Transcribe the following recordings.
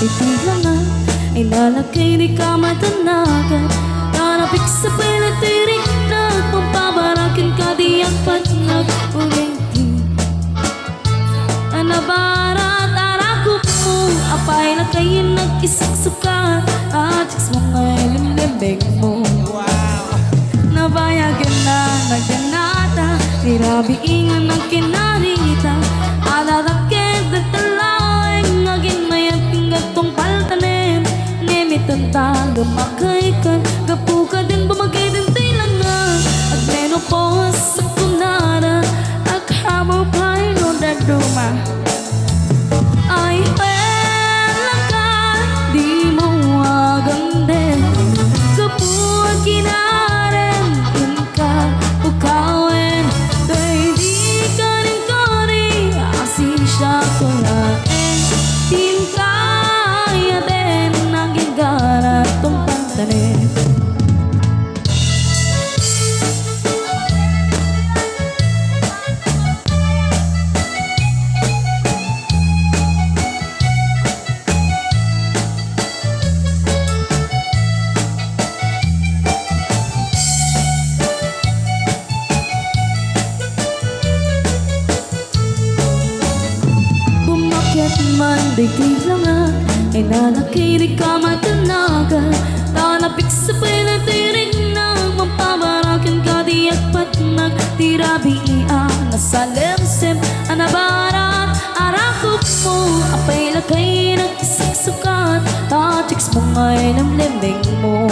Itulanan ay lalagay di ka matanagan. Narapik sa pinatirik na pampabarakin ka di ang pagnagulinti. Anabarat arakop mo apay na kayo nag-isaksukan. At chicks mo nga'y limlimbig mo. Nabayagan na nagdanata, tirabi ingan ng kinarita. Adarakit at talaing ngagin mayat pingatong paltanin. Nemitan taga makaikan, gapu ka din bumagay din tilangan. At menopos sa kunara, aghabaw pa'y no daduma. Ay pelakay, di mo agande. Gapuan kinaren, inka ukawin. Day di ka rin kari, asin siya kulain. Tinkaya din, naging ganat tong pantanin. Man di kailangan ay lalaki di ka matanagan. Tanapik sa pinatirig ng mampabarakin ka di agpat nagtirabi ang nasa lemsim. Anabarat arakop mo apay lagay nag-isaksukan. Tachiks mo nga'y namlimbing mo.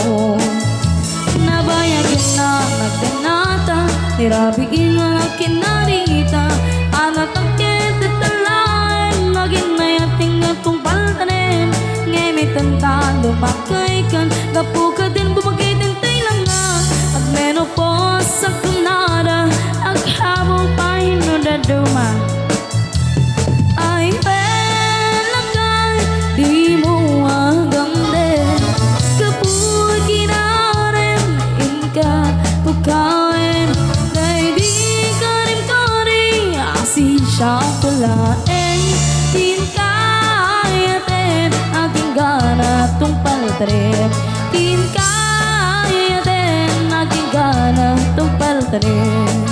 Nabayagin na nagdanata, tirabi ang kinarita. Anatakit at talain naging atong paltanin. Ngemitan ta lumakaikan, gapu ka din bumagay din tilangan. At menopos sa kunara, aghabaw pa'y no daduma. Ay pelakay, di mo agande. Gapu kinaren, inka pukawin. Day di ka rin kari, asin siya pulain. Tinkaya din, aking gana tong paltarin. Tinkaya din, aking gana tong paltarin.